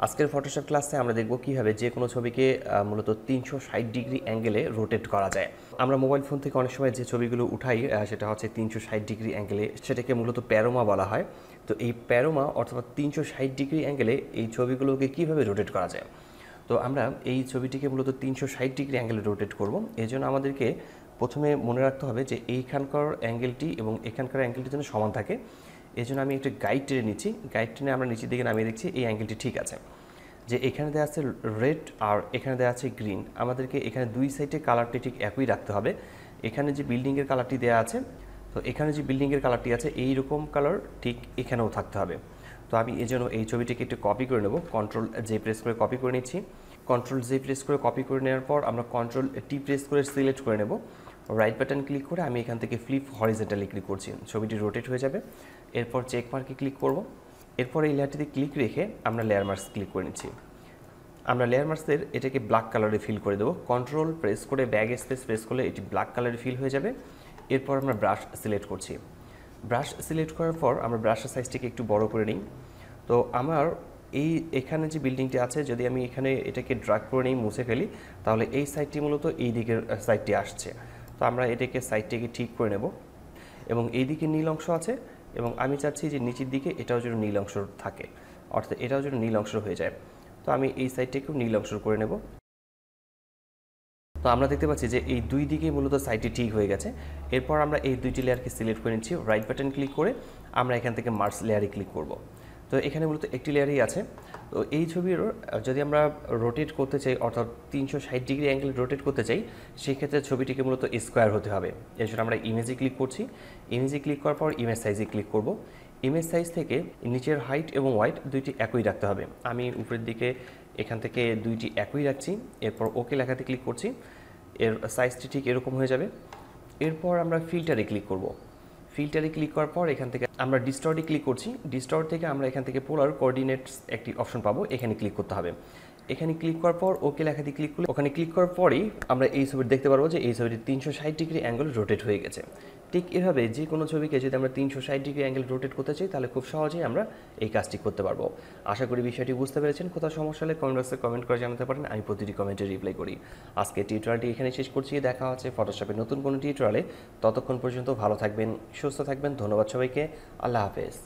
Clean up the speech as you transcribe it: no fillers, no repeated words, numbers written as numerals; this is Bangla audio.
আজকের ফটোশপ ক্লাসে আমরা দেখব কিভাবে যে কোনো ছবিকে মূলত 360 ডিগ্রি অ্যাঙ্গেলে রোটেট করা যায়। আমরা মোবাইল ফোন থেকে অনেক সময় যে ছবিগুলো উঠাই সেটা হচ্ছে 360 ডিগ্রি অ্যাঙ্গেলে, সেটাকে মূলত প্যানোরামা বলা হয়। তো এই প্যানোরামা অথবা 360 ডিগ্রি অ্যাঙ্গেলে এই ছবিগুলোকে কিভাবে রোটেট করা যায়। তো আমরা এই ছবিটিকে মূলত 360 ডিগ্রি অ্যাঙ্গেলে রোটেট করব। এই জন্য আমাদেরকে প্রথমে মনে রাখতে হবে যে এইখানকার অ্যাঙ্গেলটি এবং এখানকার অ্যাঙ্গেলটি যেন সমান থাকে। এই জন্য আমি একটা গাইড টেনে নিচ্ছি। গাইড টেনে আমরা নিচের দিকে নামিয়ে দেখছি এই অ্যাঙ্গেলটি ঠিক আছে। যে এখানে দেওয়া আছে রেড আর এখানে দেওয়া আছে গ্রিন, আমাদেরকে এখানে দুই সাইডে কালারটি ঠিক একই রাখতে হবে। এখানে যে বিল্ডিংয়ের কালারটি দেওয়া আছে, তো এখানে যে বিল্ডিংয়ের কালারটি আছে এইরকম কালার ঠিক এখানেও থাকতে হবে। তো আমি এই জন্য এই ছবিটিকে একটু কপি করে নেব। কন্ট্রোল জে প্রেস করে কপি করে নিচ্ছি। কন্ট্রোল জে প্রেস করে কপি করে নেওয়ার পর আমরা কন্ট্রোল টি প্রেস করে সিলেক্ট করে নেব। রাইট বাটন ক্লিক করে আমি এখান থেকে ফ্লিপ হরিজন্টালি ক্লিক করছি, ছবিটি রোটেট হয়ে যাবে। এরপর চেক মার্কে ক্লিক করব। এরপর এই লেয়ারটিতে ক্লিক রেখে আমরা লেয়ার মার্কস ক্লিক করে নিচ্ছি। আমরা লেয়ার মার্কসের এটাকে ব্ল্যাক কালারে ফিল করে দেবো। কন্ট্রোল প্রেস করে ব্যাক স্পেস প্রেস করলে এটি ব্ল্যাক কালারে ফিল হয়ে যাবে। এরপর আমরা ব্রাশ সিলেক্ট করছি। ব্রাশ সিলেক্ট করার পর আমরা ব্রাশের সাইজটিকে একটু বড় করে নিই। তো আমার এখানে যে বিল্ডিংটি আছে, যদি আমি এখানে এটাকে ড্র্যাগ করে নিই, মুছে ফেলি, তাহলে এই সাইডটি মূলত এই দিকের সাইডটি আসছে। তো আমরা এটাকে সাইডটিকে ঠিক করে নেব। এবং এই দিকে নীল অংশ আছে এবং আমি চাচ্ছি যে নিচের দিকে এটাও যেন নীল অংশ থাকে, অর্থাৎ এটাও যেন নীল অংশ হয়ে যায়। তো আমি এই সাইডটাকেও নীল অংশ করে নেব। তো আমরা দেখতে পাচ্ছি যে এই দুই দিকে মূলত সাইডটি ঠিক হয়ে গেছে। এরপর আমরা এই দুইটি লেয়ারকে সিলেক্ট করে নিচ্ছি। রাইট বাটন ক্লিক করে আমরা এখান থেকে মার্জ লেয়ারে ক্লিক করব। তো এখানে মূলত একটি লেয়ারই আছে। তো এই ছবির যদি আমরা রোটেট করতে চাই, অর্থাৎ 360 ডিগ্রি অ্যাঙ্গেল রোটেট করতে চাই, সেক্ষেত্রে ছবিটিকে মূলত স্কোয়ার হতে হবে। এর জন্য আমরা ইমেজে ক্লিক করছি। ইমেজে ক্লিক করার পর ইমেজ সাইজে ক্লিক করব। ইমেজ সাইজ থেকে নিচের হাইট এবং ওয়াইট দুইটি একই রাখতে হবে। আমি উপরের দিকে এখান থেকে দুইটি একই রাখছি। এরপর ওকে লেখাতে ক্লিক করছি। এর সাইজটি ঠিক এরকম হয়ে যাবে। এরপর আমরা ফিল্টারে ক্লিক করব। ফিল্টারে ক্লিক করার পর এখান থেকে আমরা ডিস্টর্টে ক্লিক করছি। ডিস্টর্ট থেকে আমরা এখান থেকে পোলার কোঅর্ডিনেটস একটি অপশন পাবো, এখানে ক্লিক করতে হবে। এখানে ক্লিক করার পর ওকে লেখাতে ক্লিক করলে ওখানে ক্লিক করার পরেই আমরা এই ছবিটি দেখতে পারবো যে এই ছবিটি 360 ডিগ্রি অ্যাঙ্গেল রোটেট হয়ে গেছে। ঠিক এভাবে যে কোনো ছবিকে যদি আমরা 360 ডিগ্রি অ্যাঙ্গেল রোটেট করতে চাই, তাহলে খুব সহজেই আমরা এই কাজটি করতে পারবো। আশা করি বিষয়টি বুঝতে পেরেছেন। কোথাও সমস্যা হলে কমেন্ট বক্সে কমেন্ট করে জানাতে পারেন, আমি প্রতিটি কমেন্টে রিপ্লাই করি। আজকে টিউটোরিয়ালটি এখানে শেষ করছি। দেখা হচ্ছে ফটোশপের নতুন কোনো টিউটোরিয়ালে। ততক্ষণ পর্যন্ত ভালো থাকবেন, সুস্থ থাকবেন। ধন্যবাদ সবাইকে। আল্লাহ হাফেজ।